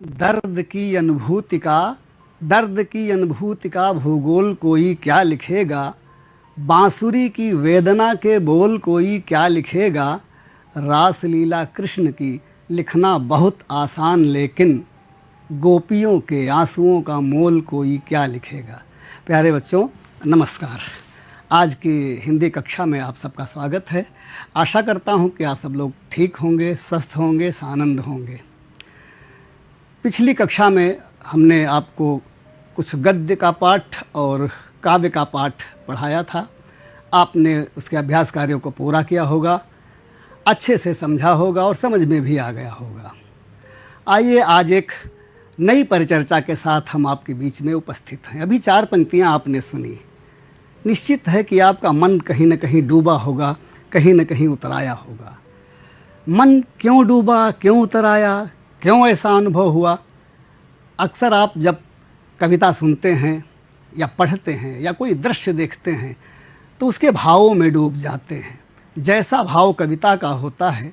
दर्द की अनुभूति का भूगोल कोई क्या लिखेगा। बांसुरी की वेदना के बोल कोई क्या लिखेगा। रास लीला कृष्ण की लिखना बहुत आसान, लेकिन गोपियों के आंसुओं का मोल कोई क्या लिखेगा। प्यारे बच्चों, नमस्कार। आज की हिंदी कक्षा में आप सबका स्वागत है। आशा करता हूं कि आप सब लोग ठीक होंगे, स्वस्थ होंगे, सानंद होंगे। पिछली कक्षा में हमने आपको कुछ गद्य का पाठ और काव्य का पाठ पढ़ाया था। आपने उसके अभ्यास कार्यों को पूरा किया होगा, अच्छे से समझा होगा और समझ में भी आ गया होगा। आइए आज एक नई परिचर्चा के साथ हम आपके बीच में उपस्थित हैं। अभी 4 पंक्तियां आपने सुनी। निश्चित है कि आपका मन कहीं न कहीं डूबा होगा, कहीं न कहीं उतराया होगा। मन क्यों डूबा, क्यों उतराया, क्यों ऐसा अनुभव हुआ? अक्सर आप जब कविता सुनते हैं या पढ़ते हैं या कोई दृश्य देखते हैं तो उसके भावों में डूब जाते हैं। जैसा भाव कविता का होता है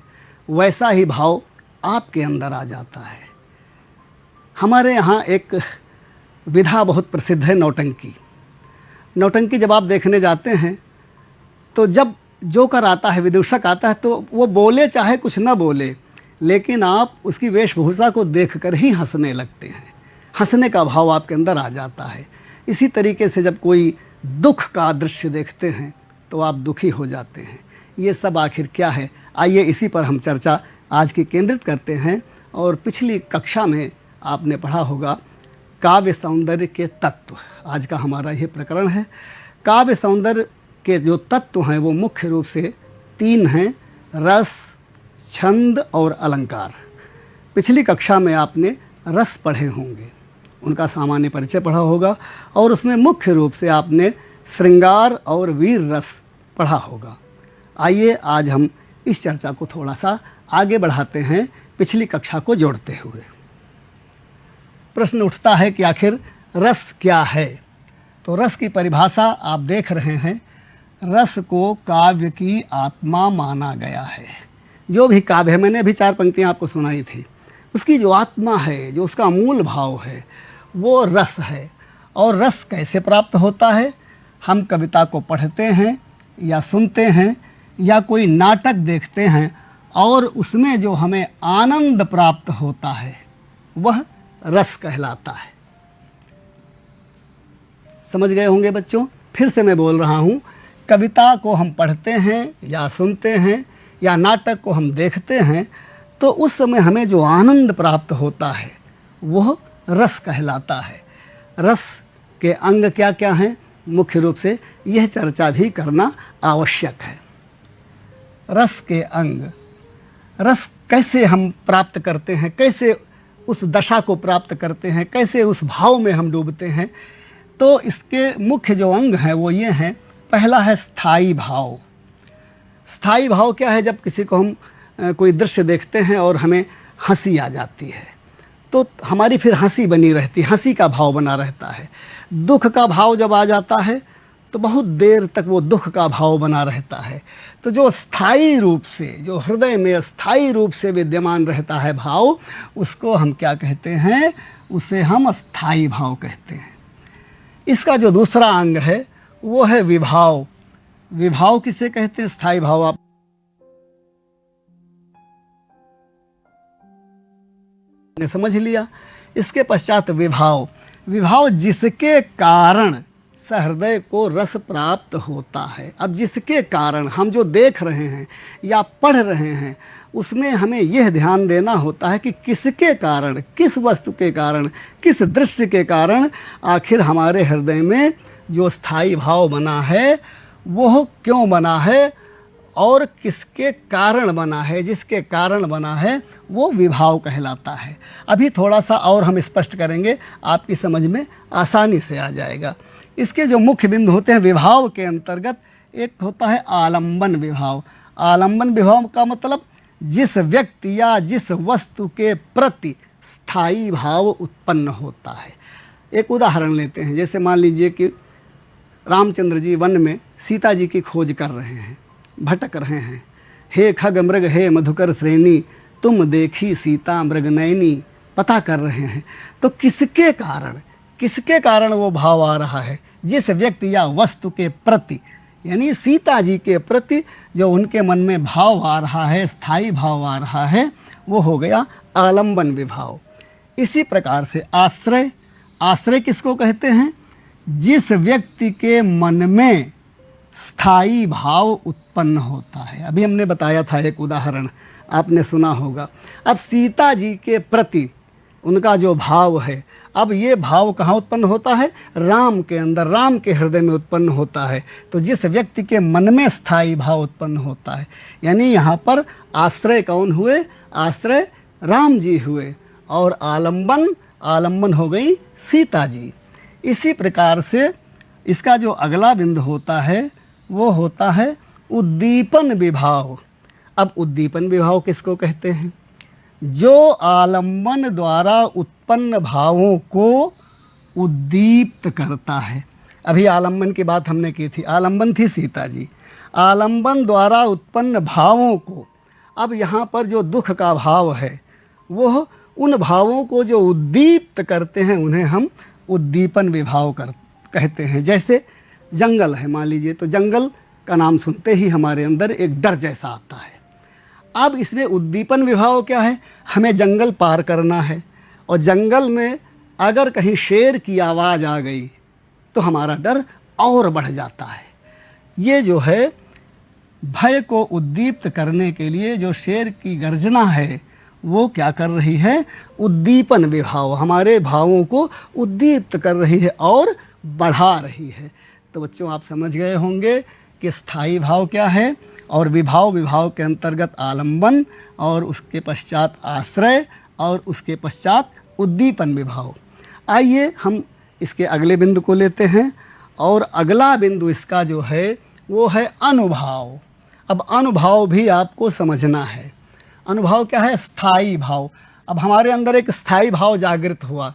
वैसा ही भाव आपके अंदर आ जाता है। हमारे यहाँ एक विधा बहुत प्रसिद्ध है, नौटंकी। नौटंकी जब आप देखने जाते हैं तो जब जोकर आता है, विदूषक आता है, तो वो बोले चाहे कुछ ना बोले, लेकिन आप उसकी वेशभूषा को देखकर ही हंसने लगते हैं। हंसने का भाव आपके अंदर आ जाता है। इसी तरीके से जब कोई दुख का दृश्य देखते हैं तो आप दुखी हो जाते हैं। ये सब आखिर क्या है, आइए इसी पर हम चर्चा आज की केंद्रित करते हैं। और पिछली कक्षा में आपने पढ़ा होगा काव्य सौंदर्य के तत्व। आज का हमारा ये प्रकरण है। काव्य सौंदर्य के जो तत्व हैं वो मुख्य रूप से 3 हैं: रस, छंद और अलंकार। पिछली कक्षा में आपने रस पढ़े होंगे, उनका सामान्य परिचय पढ़ा होगा और उसमें मुख्य रूप से आपने श्रृंगार और वीर रस पढ़ा होगा। आइए आज हम इस चर्चा को थोड़ा सा आगे बढ़ाते हैं, पिछली कक्षा को जोड़ते हुए। प्रश्न उठता है कि आखिर रस क्या है। तो रस की परिभाषा आप देख रहे हैं। रस को काव्य की आत्मा माना गया है। जो भी काव्य है, मैंने अभी 4 पंक्तियां आपको सुनाई थी, उसकी जो आत्मा है, जो उसका मूल भाव है, वो रस है। और रस कैसे प्राप्त होता है? हम कविता को पढ़ते हैं या सुनते हैं या कोई नाटक देखते हैं और उसमें जो हमें आनंद प्राप्त होता है वह रस कहलाता है। समझ गए होंगे बच्चों। फिर से मैं बोल रहा हूँ, कविता को हम पढ़ते हैं या सुनते हैं या नाटक को हम देखते हैं तो उस समय हमें जो आनंद प्राप्त होता है वह रस कहलाता है। रस के अंग क्या क्या हैं, मुख्य रूप से यह चर्चा भी करना आवश्यक है। रस के अंग, रस कैसे हम प्राप्त करते हैं, कैसे उस दशा को प्राप्त करते हैं, कैसे उस भाव में हम डूबते हैं। तो इसके मुख्य जो अंग हैं वो ये हैं। पहला है स्थायी भाव। स्थायी भाव क्या है? जब किसी को हम कोई दृश्य देखते हैं और हमें हंसी आ जाती है तो हमारी फिर हंसी बनी रहती है, हंसी का भाव बना रहता है। दुख का भाव जब आ जाता है तो बहुत देर तक वो दुख का भाव बना रहता है। तो जो स्थायी रूप से, जो हृदय में स्थायी रूप से विद्यमान रहता है भाव, उसको हम क्या कहते हैं? उसे हम स्थायी भाव कहते हैं। इसका जो दूसरा अंग है वो है विभाव। विभाव किसे कहते हैं? स्थायी भाव आप ने समझ लिया। इसके पश्चात विभाव। विभाव जिसके कारण सहृदय को रस प्राप्त होता है। अब जिसके कारण, हम जो देख रहे हैं या पढ़ रहे हैं, उसमें हमें यह ध्यान देना होता है कि किसके कारण, किस वस्तु के कारण, किस दृश्य के कारण आखिर हमारे हृदय में जो स्थायी भाव बना है वह क्यों बना है और किसके कारण बना है। जिसके कारण बना है वो विभाव कहलाता है। अभी थोड़ा सा और हम स्पष्ट करेंगे, आपकी समझ में आसानी से आ जाएगा। इसके जो मुख्य बिंदु होते हैं विभाव के अंतर्गत, एक होता है आलंबन विभाव। आलंबन विभाव का मतलब जिस व्यक्ति या जिस वस्तु के प्रति स्थायी भाव उत्पन्न होता है। एक उदाहरण लेते हैं। जैसे मान लीजिए कि रामचंद्र जी वन में सीता जी की खोज कर रहे हैं, भटक रहे हैं। हे खग मृग हे मधुकर श्रेणी, तुम देखी सीता मृग नयनी, पता कर रहे हैं। तो किसके कारण वो भाव आ रहा है? जिस व्यक्ति या वस्तु के प्रति, यानी सीता जी के प्रति जो उनके मन में भाव आ रहा है, स्थायी भाव आ रहा है, वो हो गया आलंबन विभाव। इसी प्रकार से आश्रय किसको कहते हैं? जिस व्यक्ति के मन में स्थायी भाव उत्पन्न होता है। अभी हमने बताया था एक उदाहरण, आपने सुना होगा। अब सीता जी के प्रति उनका जो भाव है, अब ये भाव कहाँ उत्पन्न होता है? राम के अंदर, राम के हृदय में उत्पन्न होता है। तो जिस व्यक्ति के मन में स्थायी भाव उत्पन्न होता है, यानी यहाँ पर आश्रय कौन हुए? आश्रय राम जी हुए, और आलंबन हो गई सीता जी। इसी प्रकार से इसका जो अगला बिंदु होता है वो होता है उद्दीपन विभाव। अब उद्दीपन विभाव किसको कहते हैं? जो आलंबन द्वारा उत्पन्न भावों को उद्दीप्त करता है। अभी आलंबन की बात हमने की थी, आलंबन थी सीता जी। आलंबन द्वारा उत्पन्न भावों को, अब यहाँ पर जो दुख का भाव है वो उन भावों को जो उद्दीप्त करते हैं उन्हें हम उद्दीपन विभाव कहते हैं। जैसे जंगल है, मान लीजिए, तो जंगल का नाम सुनते ही हमारे अंदर एक डर जैसा आता है। अब इसमें उद्दीपन विभाव क्या है? हमें जंगल पार करना है, और जंगल में अगर कहीं शेर की आवाज़ आ गई तो हमारा डर और बढ़ जाता है। ये जो है भय को उद्दीप्त करने के लिए जो शेर की गर्जना है वो क्या कर रही है? उद्दीपन विभाव हमारे भावों को उद्दीप्त कर रही है और बढ़ा रही है। तो बच्चों, आप समझ गए होंगे कि स्थायी भाव क्या है, और विभाव के अंतर्गत आलंबन, और उसके पश्चात आश्रय, और उसके पश्चात उद्दीपन विभाव। आइए हम इसके अगले बिंदु को लेते हैं, और अगला बिंदु इसका जो है वो है अनुभाव। अब अनुभाव भी आपको समझना है। अनुभाव क्या है? स्थायी भाव। अब हमारे अंदर एक स्थायी भाव जागृत हुआ,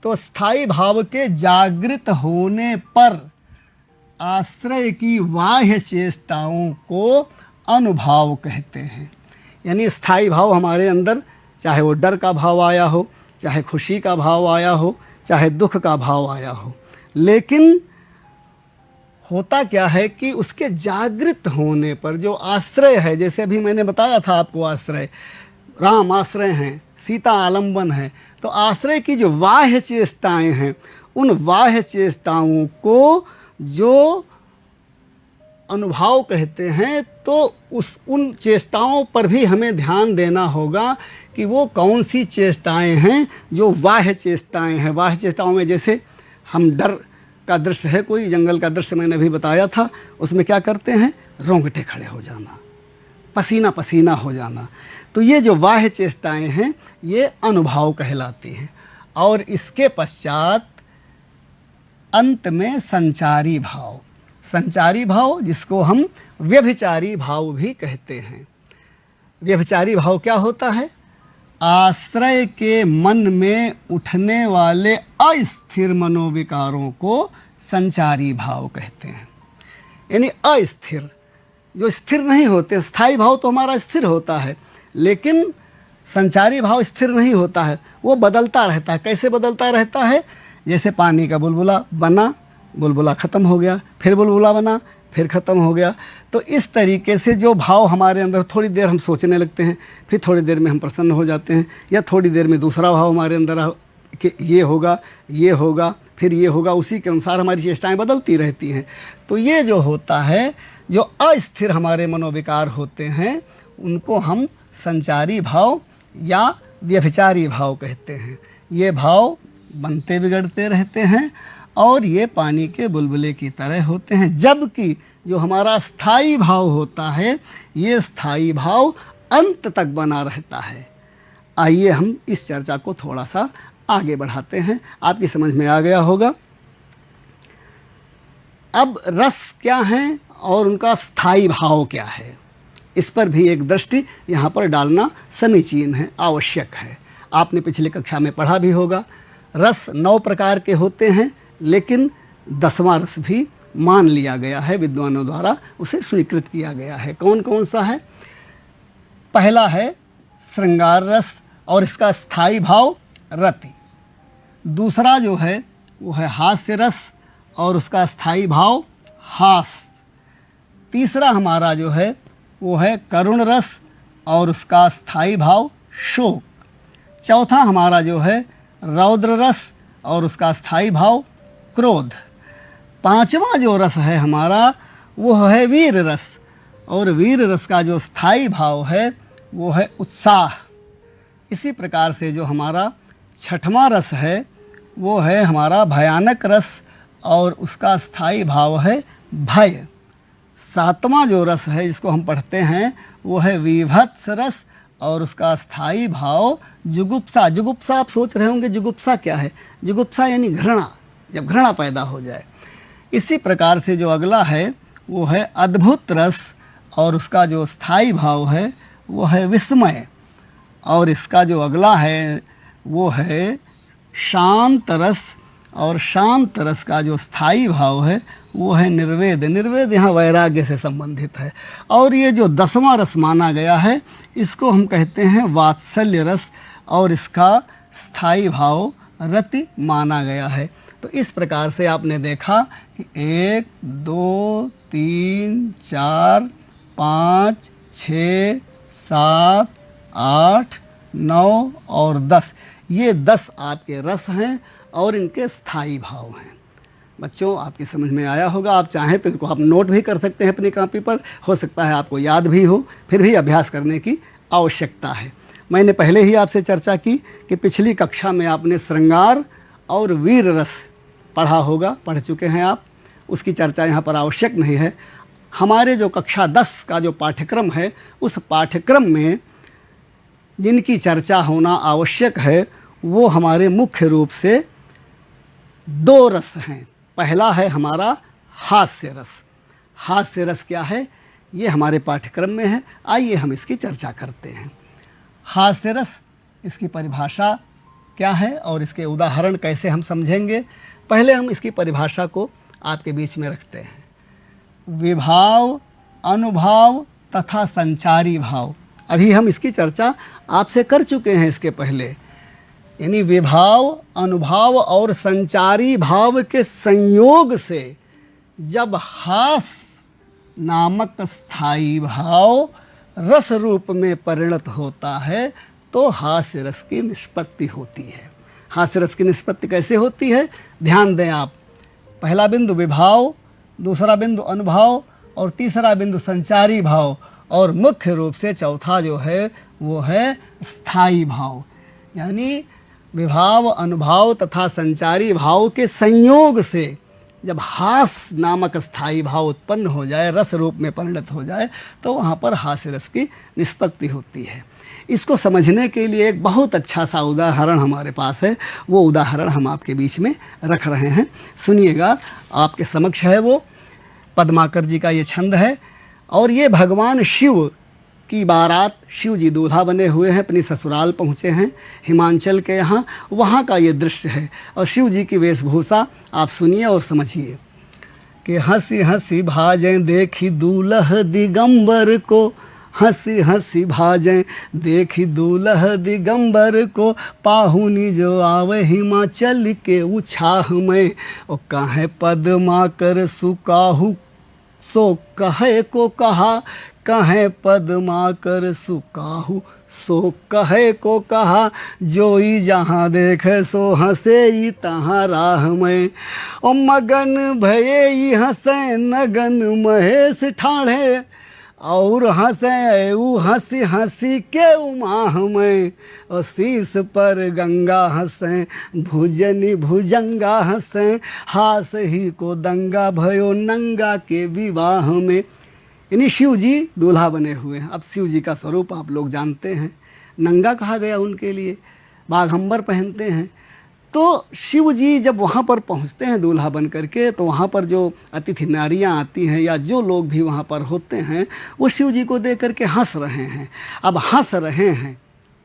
तो स्थायी भाव के जागृत होने पर आश्रय की बाह्य चेष्टाओं को अनुभाव कहते हैं। यानी स्थायी भाव हमारे अंदर, चाहे वो डर का भाव आया हो, चाहे खुशी का भाव आया हो, चाहे दुख का भाव आया हो, लेकिन होता क्या है कि उसके जागृत होने पर जो आश्रय है, जैसे अभी मैंने बताया था आपको, आश्रय राम आश्रय हैं, सीता आलंबन है, तो आश्रय की जो बाह्य चेष्टाएं हैं, उन बाह्य चेष्टाओं को जो अनुभाव कहते हैं, तो उन चेष्टाओं पर भी हमें ध्यान देना होगा कि वो कौन सी चेष्टाएं हैं जो बाह्य चेष्टाएं हैं। बाह्य चेष्टाओं में जैसे हम डर का दृश्य है, कोई जंगल का दृश्य मैंने अभी बताया था, उसमें क्या करते हैं? रोंगटे खड़े हो जाना, पसीना पसीना हो जाना। तो ये जो बाह्य चेष्टाएं हैं ये अनुभाव कहलाती हैं। और इसके पश्चात अंत में संचारी भाव, संचारी भाव जिसको हम व्यभिचारी भाव भी कहते हैं। व्यभिचारी भाव क्या होता है? आश्रय के मन में उठने वाले अस्थिर मनोविकारों को संचारी भाव कहते हैं। यानी अस्थिर, जो स्थिर नहीं होते। स्थायी भाव तो हमारा स्थिर होता है, लेकिन संचारी भाव स्थिर नहीं होता है, वो बदलता रहता है। कैसे बदलता रहता है? जैसे पानी का बुलबुला बना, बुलबुला ख़त्म हो गया, फिर बुलबुला बना, फिर ख़त्म हो गया। तो इस तरीके से जो भाव हमारे अंदर, थोड़ी देर हम सोचने लगते हैं, फिर थोड़ी देर में हम प्रसन्न हो जाते हैं, या थोड़ी देर में दूसरा भाव हमारे अंदर कि ये होगा, ये होगा, फिर ये होगा, उसी के अनुसार हमारी चेष्टाएं बदलती रहती हैं। तो ये जो होता है, जो अस्थिर हमारे मनोविकार होते हैं, उनको हम संचारी भाव या व्यभिचारी भाव कहते हैं। ये भाव बनते बिगड़ते रहते हैं और ये पानी के बुलबुले की तरह होते हैं। जबकि जो हमारा स्थायी भाव होता है, ये स्थायी भाव अंत तक बना रहता है। आइए हम इस चर्चा को थोड़ा सा आगे बढ़ाते हैं, आपकी समझ में आ गया होगा। अब रस क्या हैं और उनका स्थायी भाव क्या है, इस पर भी एक दृष्टि यहाँ पर डालना समीचीन है, आवश्यक है। आपने पिछले कक्षा में पढ़ा भी होगा, रस 9 प्रकार के होते हैं, लेकिन 10वां रस भी मान लिया गया है, विद्वानों द्वारा उसे स्वीकृत किया गया है। कौन कौन सा है? पहला है श्रृंगार रस और इसका स्थायी भाव रति। दूसरा जो है वो है हास्य रस और उसका स्थायी भाव हास। तीसरा हमारा जो है वो है करुण रस और उसका स्थायी भाव शोक। चौथा हमारा जो है रौद्र रस और उसका स्थायी भाव क्रोध। पांचवा जो रस है हमारा वो है वीर रस और वीर रस का जो स्थायी भाव है वो है उत्साह। इसी प्रकार से जो हमारा छठवां रस है वो है हमारा भयानक रस और उसका स्थायी भाव है भय। सातवां जो रस है जिसको हम पढ़ते हैं वो है विभत्स रस और उसका स्थायी भाव जुगुप्सा। जुगुप्सा आप सोच रहे होंगे जुगुप्सा क्या है? जुगुप्सा यानी घृणा, जब घृणा पैदा हो जाए। इसी प्रकार से जो अगला है वो है अद्भुत रस और उसका जो स्थायी भाव है वो है विस्मय। और इसका जो अगला है वो है शांत रस और शांत रस का जो स्थायी भाव है वो है निर्वेद। निर्वेद यहाँ वैराग्य से संबंधित है। और ये जो 10वां रस माना गया है इसको हम कहते हैं वात्सल्य रस और इसका स्थायी भाव रति माना गया है। तो इस प्रकार से आपने देखा कि 1, 2, 3, 4, 5, 6, 7, 8, 9 और 10, ये 10 आपके रस हैं और इनके स्थायी भाव हैं। बच्चों आपकी समझ में आया होगा। आप चाहें तो इनको आप नोट भी कर सकते हैं अपनी कॉपी पर, हो सकता है आपको याद भी हो, फिर भी अभ्यास करने की आवश्यकता है। मैंने पहले ही आपसे चर्चा की कि पिछली कक्षा में आपने श्रृंगार और वीर रस पढ़ा होगा, पढ़ चुके हैं आप, उसकी चर्चा यहाँ पर आवश्यक नहीं है। हमारे जो कक्षा 10 का जो पाठ्यक्रम है उस पाठ्यक्रम में जिनकी चर्चा होना आवश्यक है वो हमारे मुख्य रूप से 2 रस हैं। पहला है हमारा हास्य रस। हास्य रस क्या है ये हमारे पाठ्यक्रम में है, आइए हम इसकी चर्चा करते हैं। हास्य रस, इसकी परिभाषा क्या है और इसके उदाहरण कैसे हम समझेंगे, पहले हम इसकी परिभाषा को आपके बीच में रखते हैं। विभाव, अनुभाव तथा संचारी भाव, अभी हम इसकी चर्चा आपसे कर चुके हैं इसके पहले। यानी विभाव, अनुभाव और संचारी भाव के संयोग से जब हास नामक स्थायी भाव रस रूप में परिणत होता है तो हास्य रस की निष्पत्ति होती है। हास्य रस की निष्पत्ति कैसे होती है ध्यान दें आप। पहला बिंदु विभाव, दूसरा बिंदु अनुभाव और तीसरा बिंदु संचारी भाव और मुख्य रूप से चौथा जो है वो है स्थायी भाव। यानी विभाव, अनुभाव तथा संचारी भाव के संयोग से जब हास नामक स्थायी भाव उत्पन्न हो जाए, रस रूप में परिणत हो जाए, तो वहाँ पर हास्य रस की निष्पत्ति होती है। इसको समझने के लिए एक बहुत अच्छा सा उदाहरण हमारे पास है, वो उदाहरण हम आपके बीच में रख रहे हैं, सुनिएगा। आपके समक्ष है वो पद्माकर जी का ये छंद है और ये भगवान शिव की बारात, शिव जी दूल्हा बने हुए हैं, अपनी ससुराल पहुँचे हैं हिमाचल के यहाँ, वहाँ का ये दृश्य है। और शिव जी की वेशभूषा आप सुनिए और समझिए कि हंसी हंसी भाजें देखी दूल्ह दिगंबर को, हंसी हंसी भाजें देखी दूल्ह दिगंबर को, पाहुनी जो आवे हिमाचल के उछाह में, और काहे पद्मा कर सुकाहू सो कहे को कहा, कहे पद्मा कर सुकाहू सो कहे को कहा, जोई जहाँ देखे सो हंसे ही तहाँ राह में, ओ मगन भये ही हंसे नगन महेश ठाणे, और हंसे ऊ हंसी हंसी के उमाह में, और शीस पर गंगा हंसे भुजनी भुजंगा हंसे, हास ही को दंगा भयो नंगा के विवाह में। यानी शिव जी दूल्हा बने हुए हैं। अब शिव जी का स्वरूप आप लोग जानते हैं, नंगा कहा गया उनके लिए, बाघंबर पहनते हैं। तो शिव जी जब वहाँ पर पहुँचते हैं दूल्हा बन करके, तो वहाँ पर जो अतिथि नारियाँ आती हैं या जो लोग भी वहाँ पर होते हैं वो शिव जी को देख करके हंस रहे हैं। अब हंस रहे हैं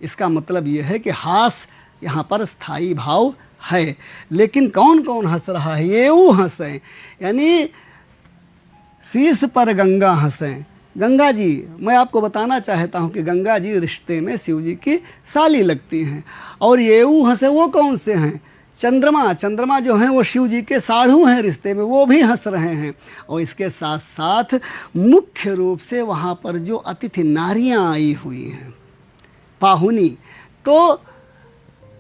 इसका मतलब ये है कि हास यहाँ पर स्थायी भाव है। लेकिन कौन कौन हंस रहा है? ये वो हंसें, यानी शीश पर गंगा हंसें, गंगा जी, मैं आपको बताना चाहता हूँ कि गंगा जी रिश्ते में शिव जी की साली लगती हैं। और ये हंसे वो कौन से हैं? चंद्रमा, चंद्रमा जो हैं वो शिव जी के साढ़ू हैं रिश्ते में, वो भी हंस रहे हैं। और इसके साथ साथ मुख्य रूप से वहाँ पर जो अतिथि नारियाँ आई हुई हैं, पाहुनी, तो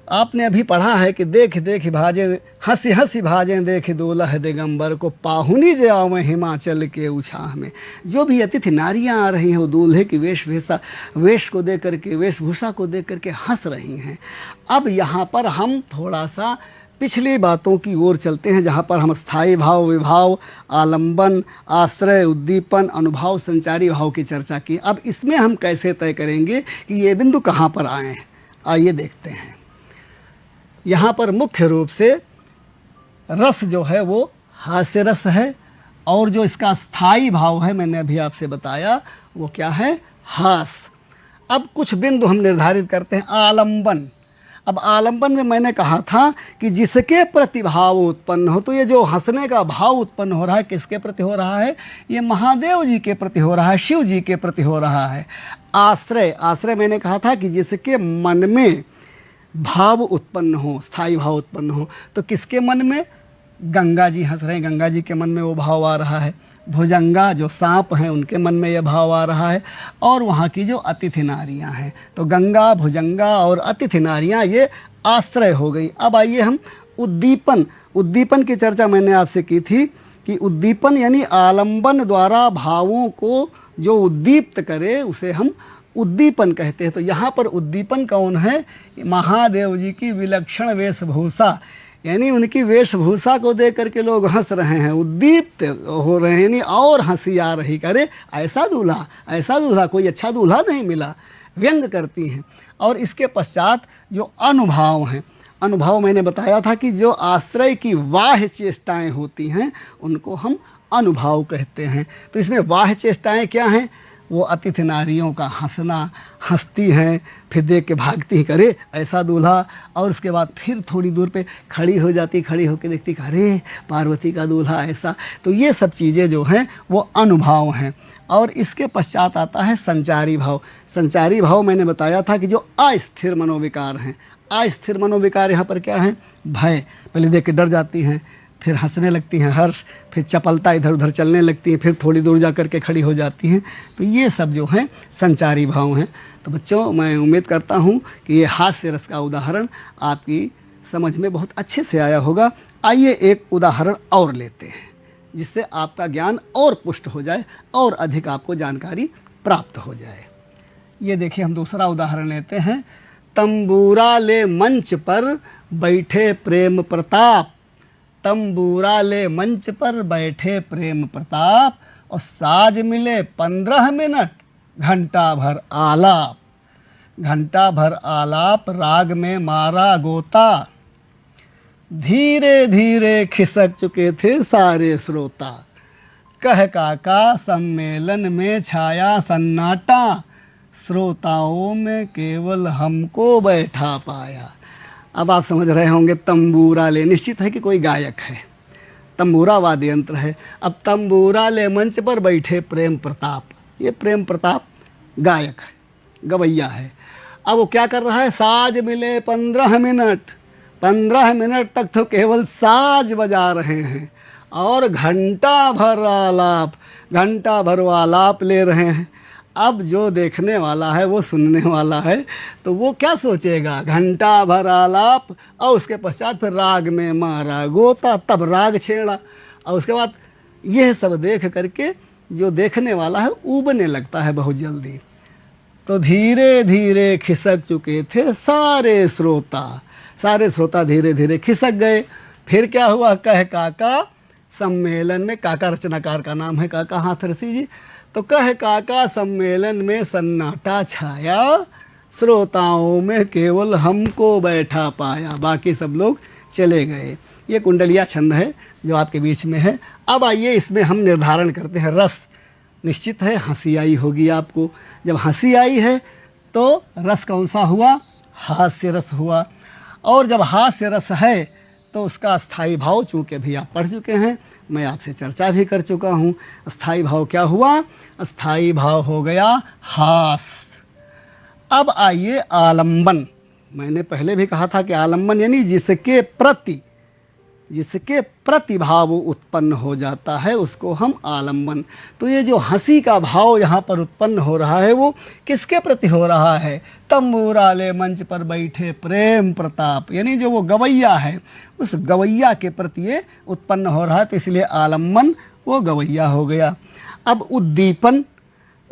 आपने अभी पढ़ा है कि देख देख भाजे, हंसी हंसी भाजें देख दूल्हा दिगंबर को, पाहुनी जे आवे हिमाचल के उछाह में। जो भी अतिथि नारियां आ रही हैं वो दूल्हे की वेश को देख करके, वेशभूषा को देख करके हंस रही हैं। अब यहाँ पर हम थोड़ा सा पिछली बातों की ओर चलते हैं, जहाँ पर हम स्थायी भाव, विभाव, आलंबन, आश्रय, उद्दीपन, अनुभाव, संचारी भाव की चर्चा की। अब इसमें हम कैसे तय करेंगे कि ये बिंदु कहाँ पर आए हैं? आइए देखते हैं। यहाँ पर मुख्य रूप से रस जो है वो हास्य रस है, और जो इसका स्थायी भाव है मैंने अभी आपसे बताया वो क्या है? हास। अब कुछ बिंदु हम निर्धारित करते हैं। आलंबन। अब आलंबन में मैंने कहा था कि जिसके प्रति भाव उत्पन्न हो, तो ये जो हंसने का भाव उत्पन्न हो रहा है किसके प्रति हो रहा है? ये महादेव जी के प्रति हो रहा है, शिव जी के प्रति हो रहा है। आश्रय, आश्रय मैंने कहा था कि जिसके मन में भाव उत्पन्न हो, स्थायी भाव उत्पन्न हो, तो किसके मन में? गंगा जी हंस रहे हैं, गंगा जी के मन में वो भाव आ रहा है। भुजंगा जो सांप हैं उनके मन में यह भाव आ रहा है। और वहाँ की जो अतिथि नारियाँ हैं, तो गंगा, भुजंगा और अतिथि नारियाँ ये आश्रय हो गई। अब आइए हम उद्दीपन, उद्दीपन की चर्चा मैंने आपसे की थी कि उद्दीपन यानी आलंबन द्वारा भावों को जो उद्दीप्त करे उसे हम उद्दीपन कहते हैं। तो यहाँ पर उद्दीपन कौन है? महादेव जी की विलक्षण वेशभूषा, यानी उनकी वेशभूषा को देख करके लोग हंस रहे हैं, उद्दीप्त हो रहे हैं, यानी और हंसी आ रही। करे ऐसा दूल्हा, ऐसा दूल्हा, कोई अच्छा दूल्हा नहीं मिला, व्यंग करती हैं। और इसके पश्चात जो अनुभाव हैं, अनुभव मैंने बताया था कि जो आश्रय की बाह्य चेष्टाएँ होती हैं उनको हम अनुभाव कहते हैं। तो इसमें बाह्य चेष्टाएँ क्या हैं? वो अतिथि नारियों का हंसना, हंसती हैं, फिर देख के भागती, करे ऐसा दूल्हा, और उसके बाद फिर थोड़ी दूर पे खड़ी हो जाती, खड़ी होकर देखती, अरे पार्वती का दूल्हा ऐसा। तो ये सब चीज़ें जो हैं वो अनुभाव हैं। और इसके पश्चात आता है संचारी भाव। संचारी भाव मैंने बताया था कि जो अस्थिर मनोविकार हैं। अस्थिर मनोविकार यहाँ पर क्या है? भय, पहले देख के डर जाती हैं, फिर हंसने लगती हैं, हर्ष, फिर चपलता, इधर उधर चलने लगती हैं, फिर थोड़ी दूर जा कर के खड़ी हो जाती हैं। तो ये सब जो हैं संचारी भाव हैं। तो बच्चों, मैं उम्मीद करता हूँ कि ये हास्य रस का उदाहरण आपकी समझ में बहुत अच्छे से आया होगा। आइए एक उदाहरण और लेते हैं जिससे आपका ज्ञान और पुष्ट हो जाए और अधिक आपको जानकारी प्राप्त हो जाए। ये देखिए, हम दूसरा उदाहरण लेते हैं। तंबूरा ले मंच पर बैठे प्रेम प्रताप, तंबूरा ले मंच पर बैठे प्रेम प्रताप, और साज मिले 15 मिनट, घंटा भर आलाप, घंटा भर आलाप, राग में मारा गोता, धीरे धीरे खिसक चुके थे सारे श्रोता, कह काका सम्मेलन में छाया सन्नाटा, श्रोताओं में केवल हमको बैठा पाया। अब आप समझ रहे होंगे, तंबूरा ले, निश्चित है कि कोई गायक है, तंबूरा वाद्य यंत्र है। अब तंबूरा ले मंच पर बैठे प्रेम प्रताप, ये प्रेम प्रताप गायक है, गवैया है। अब वो क्या कर रहा है? साज मिले 15 मिनट, 15 मिनट तक तो केवल साज बजा रहे हैं, और घंटा भर आलाप, घंटा भर आलाप ले रहे हैं। अब जो देखने वाला है, वो सुनने वाला है, तो वो क्या सोचेगा? घंटा भर आलाप, और उसके पश्चात फिर राग में मारा गोता, तब राग छेड़ा, और उसके बाद यह सब देख करके जो देखने वाला है ऊबने लगता है बहुत जल्दी। तो धीरे धीरे खिसक चुके थे सारे श्रोता, सारे श्रोता धीरे धीरे खिसक गए। फिर क्या हुआ? कह काका सम्मेलन में, काका रचनाकार का नाम है, काका हाथरसी जी। तो कह काका सम्मेलन में सन्नाटा छाया, श्रोताओं में केवल हमको बैठा पाया, बाकी सब लोग चले गए। ये कुंडलिया छंद है जो आपके बीच में है। अब आइए इसमें हम निर्धारण करते हैं रस। निश्चित है हंसी आई होगी आपको। जब हंसी आई है तो रस कौन सा हुआ? हास्य रस हुआ। और जब हास्य रस है तो उसका अस्थाई भाव चूँकि भी आप पढ़ चुके हैं, मैं आपसे चर्चा भी कर चुका हूँ। अस्थाई भाव क्या हुआ? अस्थाई भाव हो गया हास। अब आइए आलंबन। मैंने पहले भी कहा था कि आलंबन यानी जिसके प्रति भाव उत्पन्न हो जाता है उसको हम आलंबन। तो ये जो हंसी का भाव यहाँ पर उत्पन्न हो रहा है वो किसके प्रति हो रहा है? तंबूराले मंच पर बैठे प्रेम प्रताप, यानी जो वो गवैया है उस गवैया के प्रति ये उत्पन्न हो रहा है, तो इसलिए आलंबन वो गवैया हो गया। अब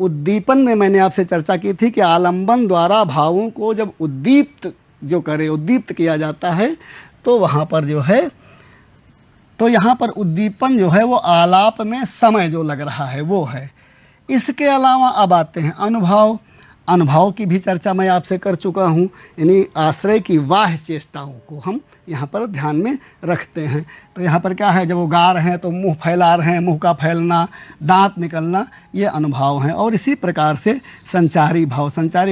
उद्दीपन में मैंने आपसे चर्चा की थी कि आलंबन द्वारा भावों को जब उद्दीप्त किया जाता है तो वहाँ पर जो है, तो यहाँ पर उद्दीपन जो है वो आलाप में समय जो लग रहा है वो है। इसके अलावा अब आते हैं अनुभाव की भी चर्चा मैं आपसे कर चुका हूँ, यानी आश्रय की बाह्य चेष्टाओं को हम यहाँ पर ध्यान में रखते हैं। तो यहाँ पर क्या है, जब वो गा रहे हैं तो मुंह फैला रहे हैं, मुंह का फैलना, दांत निकलना, ये अनुभाव हैं। और इसी प्रकार से संचारी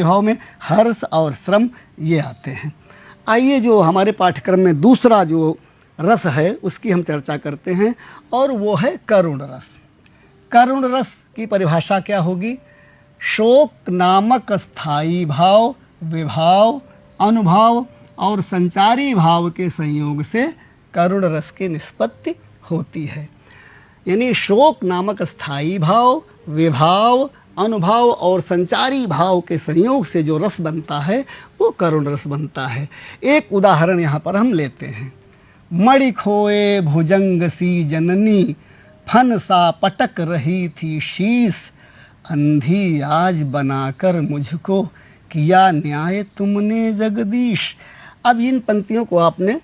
भाव में हर्ष और श्रम ये आते हैं। आइए जो हमारे पाठ्यक्रम में दूसरा जो रस है उसकी हम चर्चा करते हैं, और वो है करुण रस। करुण रस की परिभाषा क्या होगी? शोक नामक स्थायी भाव, विभाव, अनुभाव और संचारी भाव के संयोग से करुण रस की निष्पत्ति होती है। यानी शोक नामक स्थायी भाव, विभाव, अनुभव और संचारी भाव के संयोग से जो रस बनता है वो करुण रस बनता है। एक उदाहरण यहाँ पर हम लेते हैं। मणि खोए भुजंग सी जननी, फन सा पटक रही थी शीश, अंधी आज बनाकर मुझको किया न्याय तुमने जगदीश। अब इन पंक्तियों को आपने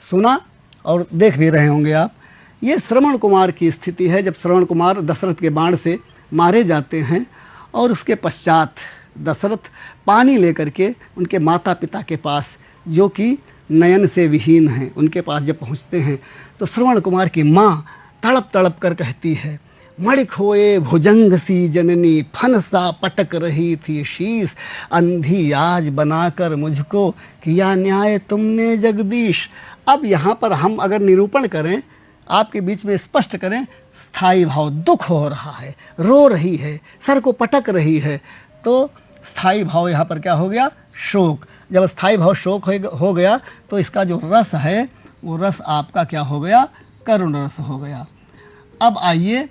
सुना और देख भी रहे होंगे आप। ये श्रवण कुमार की स्थिति है, जब श्रवण कुमार दशरथ के बाण से मारे जाते हैं और उसके पश्चात दशरथ पानी लेकर के उनके माता पिता के पास, जो कि नयन से विहीन हैं, उनके पास जब पहुंचते हैं तो श्रवण कुमार की माँ तड़प तड़प कर कहती है, मणि खोए भुजंग सी जननी, फन सा पटक रही थी शीश, अंधी आज बनाकर मुझको किया न्याय तुमने जगदीश। अब यहाँ पर हम अगर निरूपण करें, आपके बीच में स्पष्ट करें, स्थायी भाव दुख हो रहा है, रो रही है, सर को पटक रही है, तो स्थायी भाव यहाँ पर क्या हो गया? शोक। जब स्थायी भाव शोक हो गया तो इसका जो रस है वो रस आपका क्या हो गया? करुण रस हो गया। अब आइए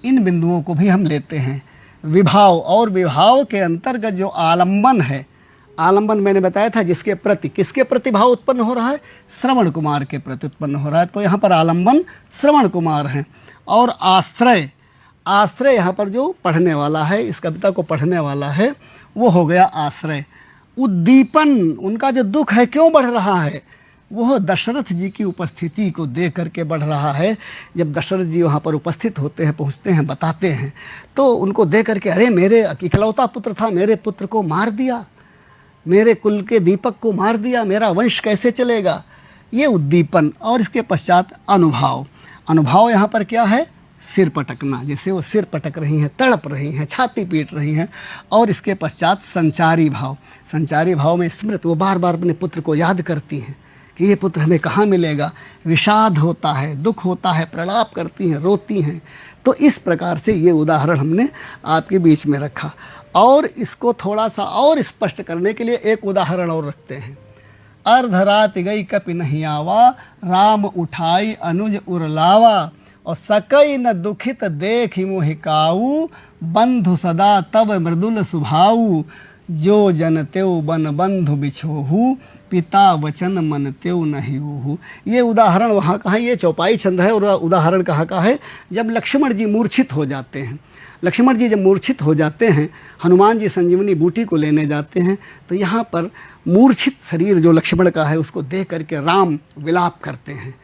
इन बिंदुओं को भी हम लेते हैं। विभाव और विभाव के अंतर्गत जो आलंबन है, आलंबन मैंने बताया था जिसके प्रति, किसके प्रति भाव उत्पन्न हो रहा है? श्रवण कुमार के प्रति उत्पन्न हो रहा है, तो यहाँ पर आलंबन श्रवण कुमार हैं। और आश्रय यहाँ पर जो पढ़ने वाला है, इस कविता को पढ़ने वाला है, वो हो गया आश्रय। उद्दीपन, उनका जो दुख है क्यों बढ़ रहा है? वह दशरथ जी की उपस्थिति को देख करके बढ़ रहा है। जब दशरथ जी वहाँ पर उपस्थित होते हैं, पहुँचते हैं, बताते हैं, तो उनको देख करके, अरे मेरे इकलौता पुत्र था, मेरे पुत्र को मार दिया, मेरे कुल के दीपक को मार दिया, मेरा वंश कैसे चलेगा? ये उद्दीपन। और इसके पश्चात अनुभाव यहाँ पर क्या है? सिर पटकना, जैसे वो सिर पटक रही हैं, तड़प रही हैं, छाती पीट रही हैं। और इसके पश्चात संचारी भाव में स्मृति, वो बार बार अपने पुत्र को याद करती हैं कि ये पुत्र हमें कहाँ मिलेगा। विषाद होता है, दुख होता है, प्रलाप करती हैं, रोती हैं। तो इस प्रकार से ये उदाहरण हमने आपके बीच में रखा। और इसको थोड़ा सा और स्पष्ट करने के लिए एक उदाहरण और रखते हैं। अर्धरात गई कपि नहीं आवा, राम उठाई अनुज उरलावा, और सकई न दुखित देख मोहिकाऊ, बंधु सदा तब मृदुल सुभाऊ, जो जन त्यों बन बंधु बिछोहू, पिता वचन मन त्यों नहीं होहू। ये उदाहरण वहाँ का है, ये चौपाई छंद है। और उदाहरण कहाँ का है? जब लक्ष्मण जी मूर्छित हो जाते हैं, लक्ष्मण जी जब मूर्छित हो जाते हैं, हनुमान जी संजीवनी बूटी को लेने जाते हैं, तो यहाँ पर मूर्छित शरीर जो लक्ष्मण का है उसको देख करके राम विलाप करते हैं।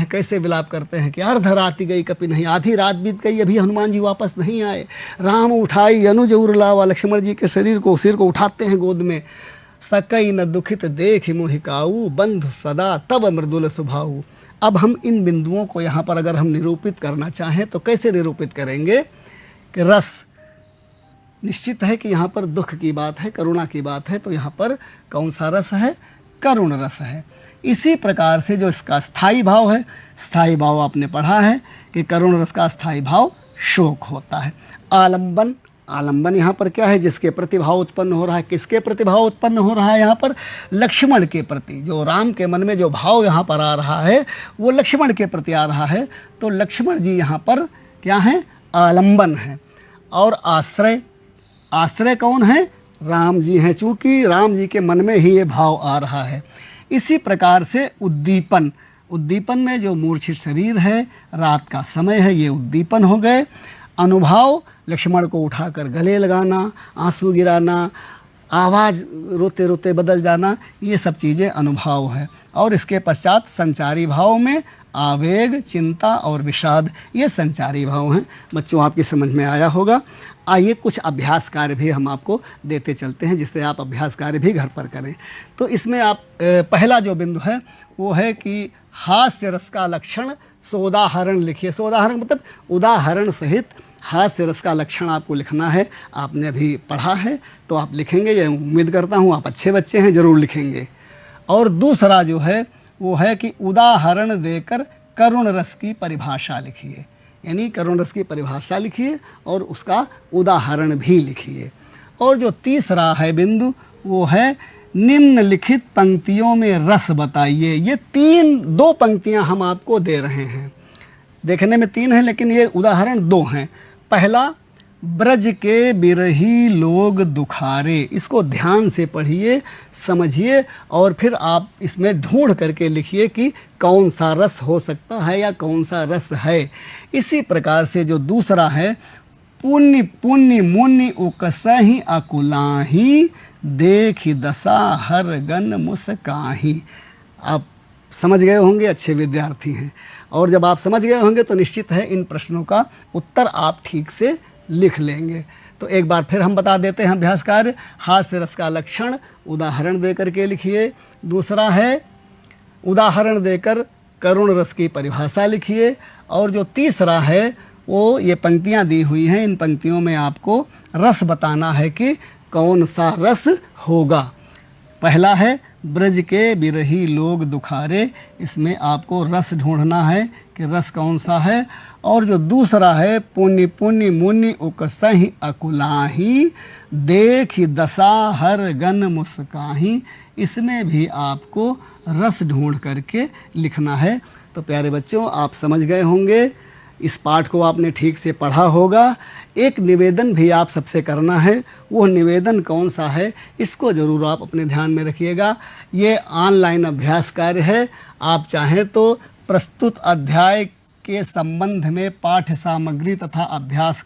कैसे विलाप करते हैं कि अर्धराति गई कपि नहीं, आधी रात बीत गई, अभी हनुमान जी वापस नहीं आए। राम उठाई अनुज उरलावा, लक्ष्मण जी के सिर को उठाते हैं गोद में। सकई न दुखित देख मोहिकाऊ, बंधु सदा तब मृदुल सुभाऊ। अब हम इन बिंदुओं को यहाँ पर अगर हम निरूपित करना चाहें तो कैसे निरूपित करेंगे? कि रस निश्चित है कि यहाँ पर दुख की बात है, करुणा की बात है, तो यहाँ पर कौन सा रस है? करुण रस है। इसी प्रकार से जो इसका स्थायी भाव है, स्थायी भाव आपने पढ़ा है कि करुण रस का स्थायी भाव शोक होता है। आलंबन, आलंबन यहाँ पर क्या है? जिसके प्रति भाव उत्पन्न हो रहा है। किसके प्रति भाव उत्पन्न हो रहा है? यहाँ पर लक्ष्मण के प्रति। जो राम के मन में जो भाव यहाँ पर आ रहा है वो लक्ष्मण के प्रति आ रहा है, तो लक्ष्मण जी यहाँ पर क्या है? आलंबन है। और आश्रय, आश्रय कौन है? राम जी हैं, चूँकि राम जी के मन में ही ये भाव आ रहा है। इसी प्रकार से उद्दीपन, उद्दीपन में जो मूर्छित शरीर है, रात का समय है, ये उद्दीपन हो गए। अनुभाव, लक्ष्मण को उठाकर गले लगाना, आंसू गिराना, आवाज़ रोते रोते बदल जाना, ये सब चीज़ें अनुभाव है। और इसके पश्चात संचारी भाव में आवेग, चिंता और विषाद, ये संचारी भाव हैं। बच्चों आपकी समझ में आया होगा। आइए कुछ अभ्यास कार्य भी हम आपको देते चलते हैं, जिससे आप अभ्यास कार्य भी घर पर करें। तो इसमें आप पहला जो बिंदु है वो है कि हास्य रस का लक्षण सोदाहरण लिखिए। सोदाहरण मतलब उदाहरण सहित हास्य रस का लक्षण आपको लिखना है। आपने अभी पढ़ा है तो आप लिखेंगे, ये उम्मीद करता हूँ आप अच्छे बच्चे हैं, ज़रूर लिखेंगे। और दूसरा जो है वो है कि उदाहरण देकर करुण रस की परिभाषा लिखिए, यानी करुण रस की परिभाषा लिखिए और उसका उदाहरण भी लिखिए। और जो तीसरा है बिंदु वो है निम्नलिखित पंक्तियों में रस बताइए। ये दो पंक्तियां हम आपको दे रहे हैं, देखने में तीन हैं लेकिन ये उदाहरण दो हैं। पहला, ब्रज के बिरही लोग दुखारे, इसको ध्यान से पढ़िए, समझिए और फिर आप इसमें ढूंढ करके लिखिए कि कौन सा रस हो सकता है या कौन सा रस है। इसी प्रकार से जो दूसरा है, पुण्य पुण्य मुनि उकसहि अकुलाही, देखि दशा हर गन मुस्काही। आप समझ गए होंगे, अच्छे विद्यार्थी हैं। और जब आप समझ गए होंगे तो निश्चित है इन प्रश्नों का उत्तर आप ठीक से लिख लेंगे। तो एक बार फिर हम बता देते हैं अभ्यास कार्य। हास्य रस का लक्षण उदाहरण देकर के लिखिए। दूसरा है उदाहरण देकर करुण रस की परिभाषा लिखिए। और जो तीसरा है वो ये पंक्तियां दी हुई हैं, इन पंक्तियों में आपको रस बताना है कि कौन सा रस होगा। पहला है ब्रज के बिरही लोग दुखारे, इसमें आपको रस ढूंढना है कि रस कौन सा है। और जो दूसरा है पुण्य पुण्य मुनि उकसहि अकुलाही, देखि दशा हर गन मुस्काही, इसमें भी आपको रस ढूंढ करके लिखना है। तो प्यारे बच्चों आप समझ गए होंगे, इस पाठ को आपने ठीक से पढ़ा होगा। एक निवेदन भी आप सबसे करना है, वो निवेदन कौन सा है इसको ज़रूर आप अपने ध्यान में रखिएगा। ये ऑनलाइन अभ्यास कार्य है, आप चाहें तो प्रस्तुत अध्याय के संबंध में पाठ्य सामग्री तथा अभ्यास